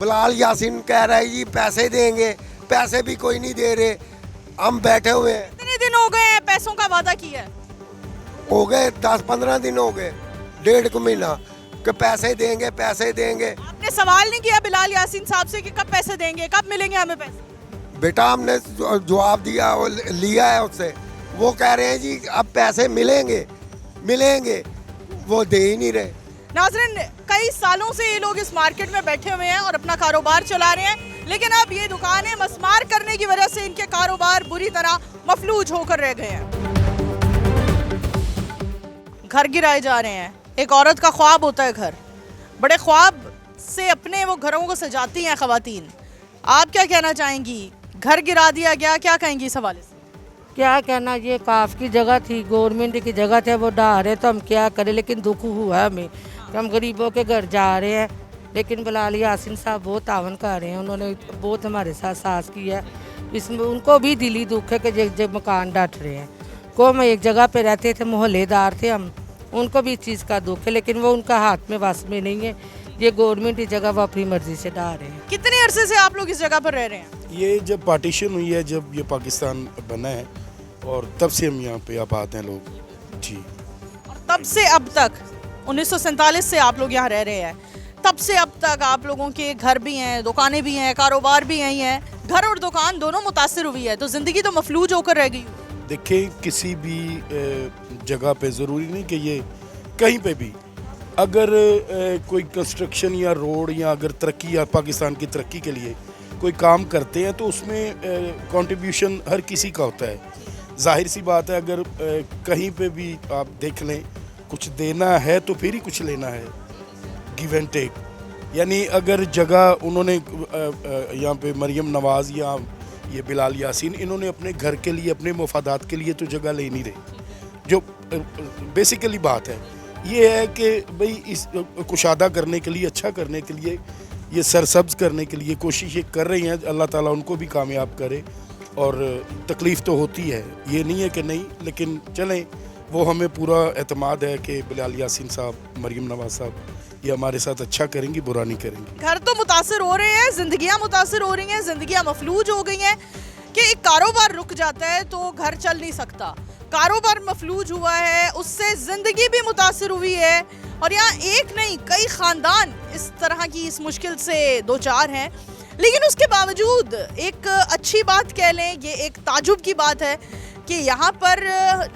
بلال یاسین کہہ رہا ہے جی پیسے دیں گے, پیسے بھی کوئی نہیں دے رہے, ہم بیٹھے ہوئے ہیں. کتنے دن ہو گئے ہیں پیسوں کا وعدہ کیا ہے؟ ہو گئے 10-15 دن ہو گئے, 1.5 مہینہ کہ پیسے دیں گے پیسے دیں گے. آپ نے سوال نہیں کیا بلال یاسین صاحب سے کہ کب پیسے دیں گے, کب ملیں گے ہمیں پیسے؟ بیٹا ہم نے جواب دیا, لیا ہے اس سے. وہ کہہ رہے ہیں جی اب پیسے ملیں گے, وہ دے ہی نہیں رہے. ناظرین, کئی سالوں سے یہ لوگ اس مارکیٹ میں بیٹھے ہوئے ہیں اور اپنا کاروبار چلا رہے ہیں, لیکن اب یہ دکانیں مسمار کرنے کی وجہ سے ان کے کاروبار بری طرح مفلوج ہو کر رہ گئے ہیں. گھر گرائے جا رہے ہیں. ایک عورت کا خواب ہوتا ہے گھر, بڑے خواب سے اپنے وہ گھروں کو سجاتی ہیں خواتین. آپ کیا کہنا چاہیں گی؟ گھر گرا دیا گیا, کیا کہیں گی اس حوالے سے؟ کیا کہنا, یہ کاف کی جگہ تھی, گورنمنٹ کی جگہ تھے, وہ ڈھا رہے تو ہم کیا کریں, لیکن دکھ ہوا ہمیں کہ ہم غریبوں کے گھر جا رہے ہیں. لیکن بلال یاسین صاحب بہت تعاون کر رہے ہیں, انہوں نے بہت ہمارے ساتھ ساز کیا ہے. اس میں ان کو بھی دلی دکھ ہے کہ جب مکان ڈٹ رہے ہیں. کو ہم ایک جگہ پہ رہتے تھے, محلے دار تھے ہم, ان کو بھی اس چیز کا دکھ ہے, لیکن وہ ان کا ہاتھ میں وس میں نہیں ہے. یہ گورنمنٹ کی جگہ وہ اپنی مرضی سے ڈھا رہے ہیں. کتنے عرصے سے آپ لوگ اس جگہ پر رہ رہے ہیں؟ یہ جب پارٹیشن ہوئی ہے, جب یہ پاکستان بنا ہے, اور تب سے ہم یہاں پہ آباد ہیں لوگ. جی, اور تب سے اب تک 1947 سے آپ لوگ یہاں رہ رہے ہیں. تب سے اب تک آپ لوگوں کے گھر بھی ہیں, دکانیں بھی ہیں, کاروبار بھی ہیں. گھر اور دکان دونوں متاثر ہوئی ہے, تو زندگی تو مفلوج ہو کر رہ گئی. دیکھیں کسی بھی جگہ پہ ضروری نہیں کہ یہ کہیں پہ بھی اگر کوئی کنسٹرکشن یا روڈ یا اگر ترقی یا پاکستان کی ترقی کے لیے کوئی کام کرتے ہیں تو اس میں کنٹریبیوشن ہر کسی کا ہوتا ہے. ظاہر سی بات ہے, اگر کہیں پہ بھی آپ دیکھ لیں کچھ دینا ہے تو پھر ہی کچھ لینا ہے, گیو اینڈ ٹیک. یعنی اگر جگہ انہوں نے یہاں پہ مریم نواز یا یہ بلال یاسین, انہوں نے اپنے گھر کے لیے اپنے مفادات کے لیے تو جگہ لے نہیں رہے. جو بیسیکلی بات ہے یہ ہے کہ بھئی اس کشادہ کرنے کے لیے, اچھا کرنے کے لیے, یہ سرسبز کرنے کے لیے کوشش یہ کر رہی ہیں. اللہ تعالیٰ ان کو بھی کامیاب کرے. اور تکلیف تو ہوتی ہے, یہ نہیں ہے کہ نہیں, لیکن چلیں وہ ہمیں پورا اعتماد ہے کہ بلال یاسین صاحب, مریم نواز صاحب یہ ہمارے ساتھ اچھا کریں گی, برا نہیں کریں گی. گھر تو متاثر ہو رہے ہیں, زندگیاں متاثر ہو رہی ہیں, زندگیاں مفلوج ہو گئی ہیں کہ ایک کاروبار رک جاتا ہے تو گھر چل نہیں سکتا. کاروبار مفلوج ہوا ہے, اس سے زندگی بھی متاثر ہوئی ہے, اور یہاں ایک نہیں کئی خاندان اس طرح کی اس مشکل سے دوچار ہیں. لیکن اس کے باوجود ایک اچھی بات کہہ لیں, یہ ایک تعجب کی بات ہے کہ یہاں پر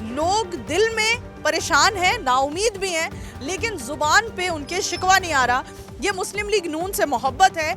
لوگ دل میں پریشان ہیں, نا امید بھی ہیں, لیکن زبان پہ ان کے شکوہ نہیں آ رہا. یہ مسلم لیگ نون سے محبت ہے